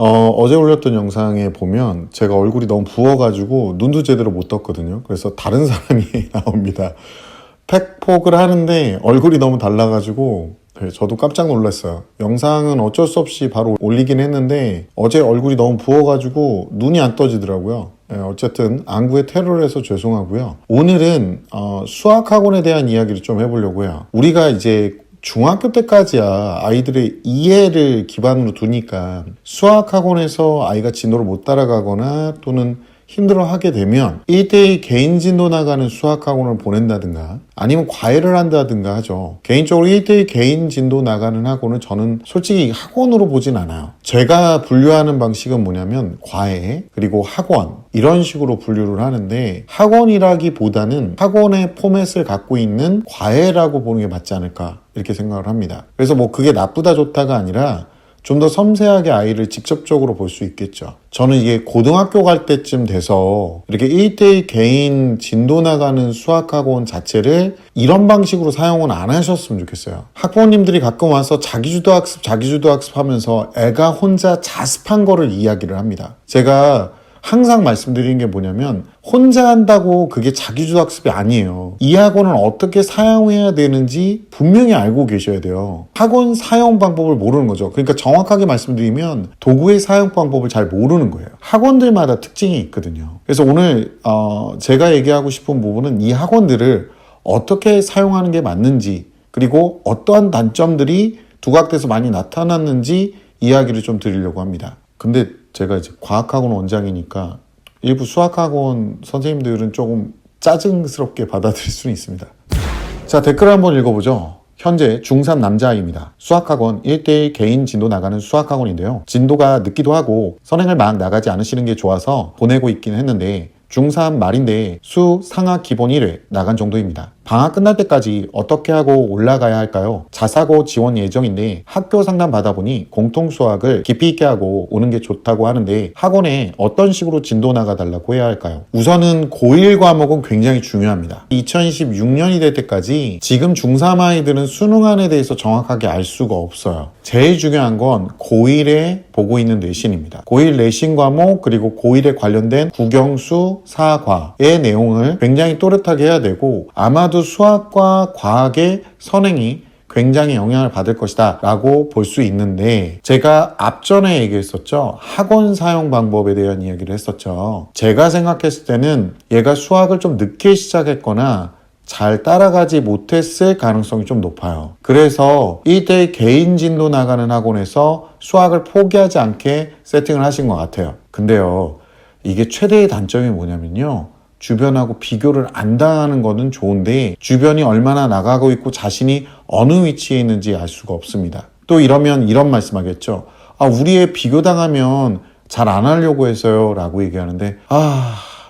어제 올렸던 영상에 보면 제가 얼굴이 너무 부어가지고 눈도 제대로 못 떴거든요. 그래서 다른 사람이 나옵니다. 팩폭을 하는데 얼굴이 너무 달라가지고 저도 깜짝 놀랐어요. 영상은 어쩔 수 없이 바로 올리긴 했는데 어제 얼굴이 너무 부어가지고 눈이 안 떠지더라고요. 어쨌든 안구에 테러를 해서 죄송하고요. 오늘은 수학학원에 대한 이야기를 좀 해보려고 해요. 우리가 이제 중학교 때까지야 아이들의 이해를 기반으로 두니까 수학학원에서 아이가 진도를 못 따라가거나 또는 힘들어하게 되면 1대1 개인 진도 나가는 수학학원을 보낸다든가 아니면 과외를 한다든가 하죠. 개인적으로 1대1 개인 진도 나가는 학원은 저는 솔직히 학원으로 보진 않아요. 제가 분류하는 방식은 뭐냐면 과외 그리고 학원 이런 식으로 분류를 하는데 학원이라기보다는 학원의 포맷을 갖고 있는 과외라고 보는 게 맞지 않을까 이렇게 생각을 합니다. 그래서 뭐 그게 나쁘다 좋다가 아니라 좀 더 섬세하게 아이를 직접적으로 볼 수 있겠죠. 저는 이게 고등학교 갈 때쯤 돼서 이렇게 1대1 개인 진도 나가는 수학학원 자체를 이런 방식으로 사용은 안 하셨으면 좋겠어요. 학부모님들이 가끔 와서 자기주도 학습 하면서 애가 혼자 자습한 거를 이야기를 합니다. 제가 항상 말씀드리는 게 뭐냐면 혼자 한다고 그게 자기주도 학습이 아니에요. 이 학원을 어떻게 사용해야 되는지 분명히 알고 계셔야 돼요. 학원 사용 방법을 모르는 거죠. 그러니까 정확하게 말씀드리면 도구의 사용 방법을 잘 모르는 거예요. 학원들마다 특징이 있거든요. 그래서 오늘 제가 얘기하고 싶은 부분은 이 학원들을 어떻게 사용하는 게 맞는지 그리고 어떠한 단점들이 두각돼서 많이 나타났는지 이야기를 좀 드리려고 합니다. 근데 제가 이제 과학학원 원장이니까 일부 수학학원 선생님들은 조금 짜증스럽게 받아들일 수는 있습니다. 자, 댓글 한번 읽어보죠. 현재 중3 남자아이입니다. 수학학원 1대1 개인 진도 나가는 수학학원인데요. 진도가 늦기도 하고 선행을 막 나가지 않으시는 게 좋아서 보내고 있긴 했는데 중3 말인데 수 상하 기본 1회 나간 정도입니다. 방학 끝날 때까지 어떻게 하고 올라가야 할까요? 자사고 지원 예정인데 학교 상담 받아보니 공통 수학을 깊이 있게 하고 오는 게 좋다고 하는데 학원에 어떤 식으로 진도 나가달라고 해야 할까요? 우선은 고1 과목은 굉장히 중요합니다. 2026년이 될 때까지 지금 중3 아이들은 수능안에 대해서 정확하게 알 수가 없어요. 제일 중요한 건 고1에 보고 있는 내신입니다. 고1 내신 과목 그리고 고1에 관련된 국영수, 사과의 내용을 굉장히 또렷하게 해야 되고 아마도 수학과 과학의 선행이 굉장히 영향을 받을 것이다 라고 볼 수 있는데 제가 앞전에 얘기했었죠. 학원 사용 방법에 대한 이야기를 했었죠. 제가 생각했을 때는 얘가 수학을 좀 늦게 시작했거나 잘 따라가지 못했을 가능성이 좀 높아요. 그래서 1대1 개인 진도 나가는 학원에서 수학을 포기하지 않게 세팅을 하신 것 같아요. 근데요, 이게 최대의 단점이 뭐냐면요. 주변하고 비교를 안 당하는 거는 좋은데 주변이 얼마나 나가고 있고 자신이 어느 위치에 있는지 알 수가 없습니다. 또 이러면 이런 말씀하겠죠. 우리 애 비교당하면 잘 안 하려고 했어요 라고 얘기하는데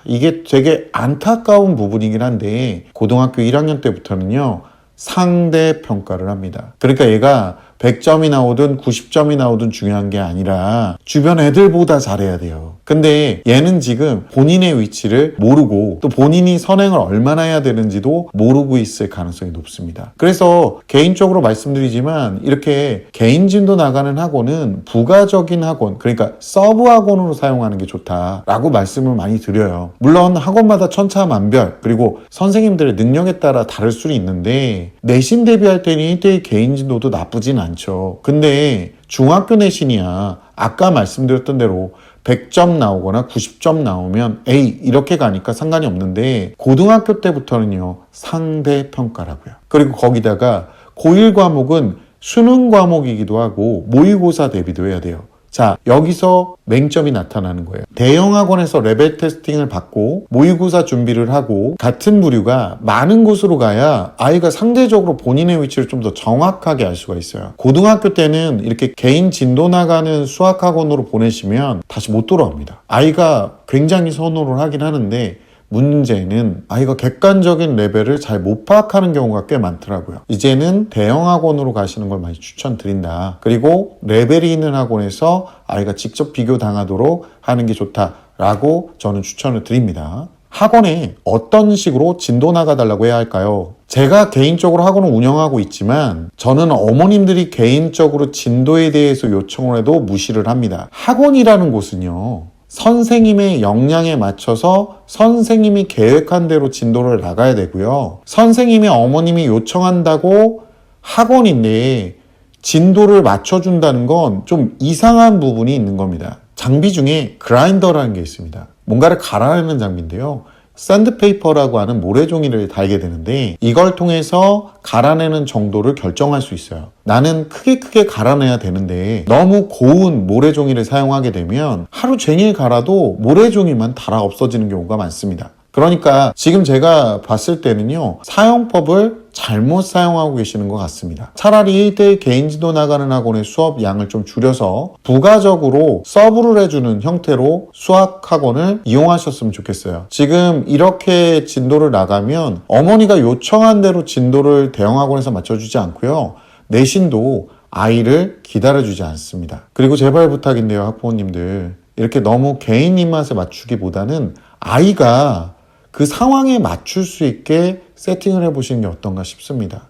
이게 되게 안타까운 부분이긴 한데 고등학교 1학년 때부터는요 상대 평가를 합니다. 그러니까 얘가 100점이 나오든 90점이 나오든 중요한 게 아니라 주변 애들보다 잘해야 돼요. 근데 얘는 지금 본인의 위치를 모르고 또 본인이 선행을 얼마나 해야 되는지도 모르고 있을 가능성이 높습니다. 그래서 개인적으로 말씀드리지만 이렇게 개인 진도 나가는 학원은 부가적인 학원, 그러니까 서브 학원으로 사용하는 게 좋다라고 말씀을 많이 드려요. 물론 학원마다 천차만별 그리고 선생님들의 능력에 따라 다를 수는 있는데 내신 대비할 때는 1대1 개인 진도도 나쁘진 않죠. 근데 중학교 내신이야 아까 말씀드렸던 대로 100점 나오거나 90점 나오면 이렇게 가니까 상관이 없는데 고등학교 때부터는요 상대평가라고요. 그리고 거기다가 고1 과목은 수능 과목이기도 하고 모의고사 대비도 해야 돼요. 자, 여기서 맹점이 나타나는 거예요. 대형 학원에서 레벨 테스팅을 받고 모의고사 준비를 하고 같은 부류가 많은 곳으로 가야 아이가 상대적으로 본인의 위치를 좀 더 정확하게 알 수가 있어요. 고등학교 때는 이렇게 개인 진도 나가는 수학학원으로 보내시면 다시 못 돌아옵니다. 아이가 굉장히 선호를 하긴 하는데 문제는 아이가 객관적인 레벨을 잘 못 파악하는 경우가 꽤 많더라고요. 이제는 대형 학원으로 가시는 걸 많이 추천드린다. 그리고 레벨이 있는 학원에서 아이가 직접 비교 당하도록 하는 게 좋다라고 저는 추천을 드립니다. 학원에 어떤 식으로 진도 나가달라고 해야 할까요? 제가 개인적으로 학원을 운영하고 있지만 저는 어머님들이 개인적으로 진도에 대해서 요청을 해도 무시를 합니다. 학원이라는 곳은요, 선생님의 역량에 맞춰서 선생님이 계획한 대로 진도를 나가야 되고요. 선생님의 어머님이 요청한다고 학원인데 진도를 맞춰준다는 건 좀 이상한 부분이 있는 겁니다. 장비 중에 그라인더라는 게 있습니다. 뭔가를 갈아내는 장비인데요. 샌드페이퍼라고 하는 모래종이를 달게 되는데 이걸 통해서 갈아내는 정도를 결정할 수 있어요. 나는 크게 갈아내야 되는데 너무 고운 모래종이를 사용하게 되면 하루 종일 갈아도 모래종이만 닳아 없어지는 경우가 많습니다. 그러니까 지금 제가 봤을 때는요, 사용법을 잘못 사용하고 계시는 것 같습니다. 차라리 1대1 개인 진도 나가는 학원의 수업 양을 좀 줄여서 부가적으로 서브를 해주는 형태로 수학 학원을 이용하셨으면 좋겠어요. 지금 이렇게 진도를 나가면 어머니가 요청한 대로 진도를 대형 학원에서 맞춰주지 않고요, 내신도 아이를 기다려주지 않습니다. 그리고 제발 부탁인데요, 학부모님들, 이렇게 너무 개인 입맛에 맞추기보다는 아이가 그 상황에 맞출 수 있게 세팅을 해보시는 게 어떤가 싶습니다.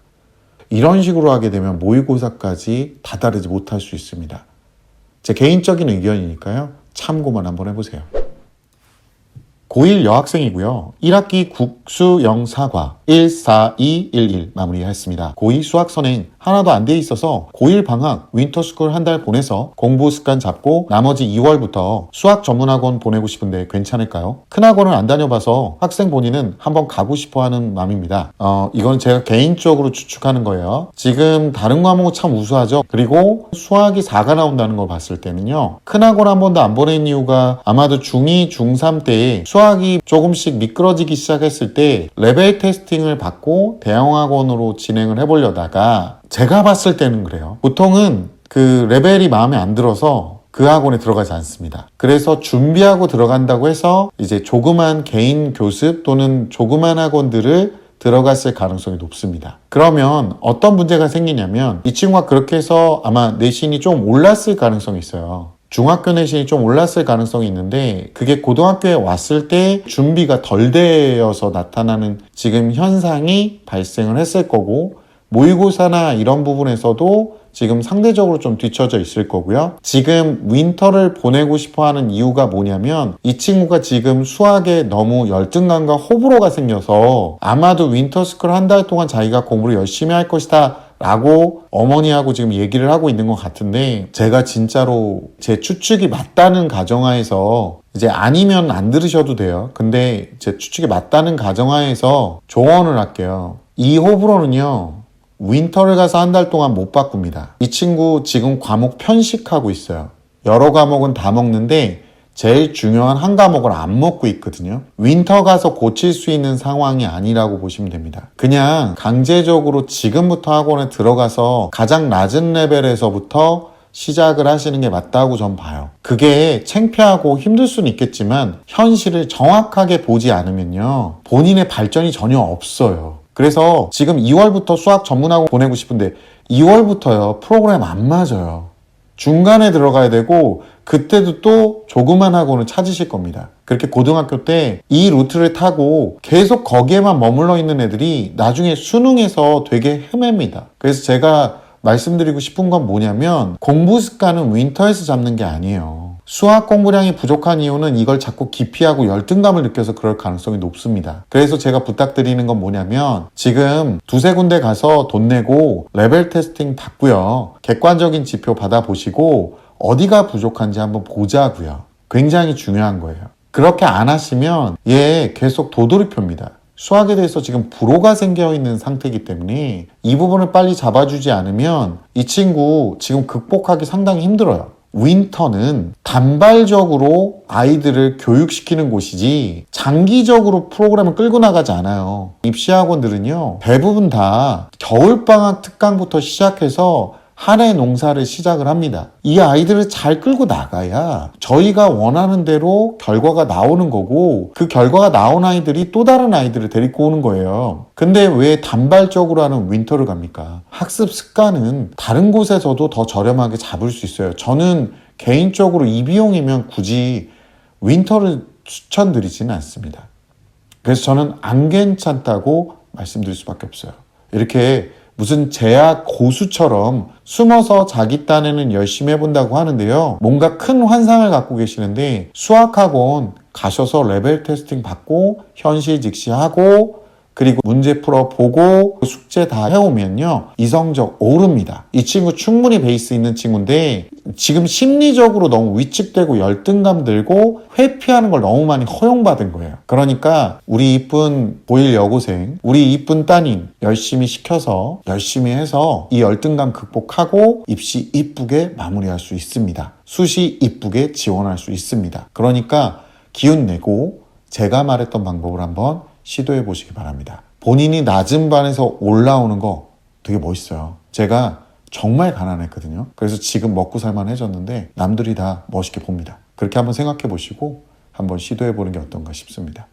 이런 식으로 하게 되면 모의고사까지 다다르지 못할 수 있습니다. 제 개인적인 의견이니까요, 참고만 한번 해보세요. 고1 여학생이고요. 1학기 국수영사과 14211 마무리했습니다. 고2 수학 선행 하나도 안 돼 있어서 고1 방학 윈터스쿨 한 달 보내서 공부 습관 잡고 나머지 2월부터 수학 전문학원 보내고 싶은데 괜찮을까요? 큰 학원을 안 다녀봐서 학생 본인은 한번 가고 싶어하는 마음입니다. 이건 제가 개인적으로 추측하는 거예요. 지금 다른 과목은 참 우수하죠. 그리고 수학이 4가 나온다는 걸 봤을 때는요, 큰 학원 한 번도 안 보낸 이유가 아마도 중2, 중3 때에 수학이 조금씩 미끄러지기 시작했을 때 레벨 테스팅을 받고 대형 학원으로 진행을 해보려다가 제가 봤을 때는 그래요. 보통은 그 레벨이 마음에 안 들어서 그 학원에 들어가지 않습니다. 그래서 준비하고 들어간다고 해서 이제 조그만 개인 교습 또는 조그만 학원들을 들어갔을 가능성이 높습니다. 그러면 어떤 문제가 생기냐면 이 친구가 그렇게 해서 아마 내신이 좀 올랐을 가능성이 있어요. 중학교 내신이 좀 올랐을 가능성이 있는데 그게 고등학교에 왔을 때 준비가 덜 되어서 나타나는 지금 현상이 발생을 했을 거고, 모의고사나 이런 부분에서도 지금 상대적으로 좀 뒤처져 있을 거고요. 지금 윈터를 보내고 싶어하는 이유가 뭐냐면 이 친구가 지금 수학에 너무 열등감과 호불호가 생겨서 아마도 윈터스쿨 한 달 동안 자기가 공부를 열심히 할 것이다 라고 어머니하고 지금 얘기를 하고 있는 것 같은데, 제가 진짜로 제 추측이 맞다는 가정하에서, 이제 아니면 안 들으셔도 돼요. 근데 제 추측이 맞다는 가정하에서 조언을 할게요. 이 호불호는요, 윈터를 가서 한 달 동안 못 바꿉니다. 이 친구 지금 과목 편식하고 있어요. 여러 과목은 다 먹는데 제일 중요한 한 과목을 안 먹고 있거든요. 윈터 가서 고칠 수 있는 상황이 아니라고 보시면 됩니다. 그냥 강제적으로 지금부터 학원에 들어가서 가장 낮은 레벨에서부터 시작을 하시는 게 맞다고 전 봐요. 그게 창피하고 힘들 수는 있겠지만 현실을 정확하게 보지 않으면요, 본인의 발전이 전혀 없어요. 그래서 지금 2월부터 수학 전문학원 보내고 싶은데 2월부터요, 프로그램 안 맞아요. 중간에 들어가야 되고 그때도 또 조그만 학원을 찾으실 겁니다. 그렇게 고등학교 때 이 루트를 타고 계속 거기에만 머물러 있는 애들이 나중에 수능에서 되게 헤맵니다. 그래서 제가 말씀드리고 싶은 건 뭐냐면 공부 습관은 윈터에서 잡는 게 아니에요. 수학 공부량이 부족한 이유는 이걸 자꾸 기피하고 열등감을 느껴서 그럴 가능성이 높습니다. 그래서 제가 부탁드리는 건 뭐냐면 지금 두세 군데 가서 돈 내고 레벨 테스팅 받고요, 객관적인 지표 받아보시고 어디가 부족한지 한번 보자고요. 굉장히 중요한 거예요. 그렇게 안 하시면 얘 계속 도돌이표입니다. 수학에 대해서 지금 불호가 생겨 있는 상태이기 때문에 이 부분을 빨리 잡아주지 않으면 이 친구 지금 극복하기 상당히 힘들어요. 윈터는 단발적으로 아이들을 교육시키는 곳이지 장기적으로 프로그램을 끌고 나가지 않아요. 입시학원들은요, 대부분 다 겨울방학 특강부터 시작해서 한 해 농사를 시작을 합니다. 이 아이들을 잘 끌고 나가야 저희가 원하는 대로 결과가 나오는 거고, 그 결과가 나온 아이들이 또 다른 아이들을 데리고 오는 거예요. 근데 왜 단발적으로 하는 윈터를 갑니까? 학습 습관은 다른 곳에서도 더 저렴하게 잡을 수 있어요. 저는 개인적으로 이 비용이면 굳이 윈터를 추천드리지는 않습니다. 그래서 저는 안 괜찮다고 말씀드릴 수밖에 없어요. 이렇게 무슨 제약 고수처럼 숨어서 자기 딴에는 열심히 해본다고 하는데요. 뭔가 큰 환상을 갖고 계시는데 수학학원 가셔서 레벨 테스팅 받고 현실 직시하고 그리고 문제 풀어보고 숙제 다 해오면요. 이 성적 오릅니다. 이 친구 충분히 베이스 있는 친구인데 지금 심리적으로 너무 위축되고 열등감 들고 회피하는 걸 너무 많이 허용받은 거예요. 그러니까 우리 이쁜 고1 여고생, 우리 이쁜 따님 열심히 시켜서 열심히 해서 이 열등감 극복하고 입시 이쁘게 마무리할 수 있습니다. 수시 이쁘게 지원할 수 있습니다. 그러니까 기운 내고 제가 말했던 방법을 한번 시도해 보시기 바랍니다. 본인이 낮은 반에서 올라오는 거 되게 멋있어요. 제가 정말 가난했거든요. 그래서 지금 먹고 살만해졌는데 남들이 다 멋있게 봅니다. 그렇게 한번 생각해 보시고 한번 시도해 보는 게 어떤가 싶습니다.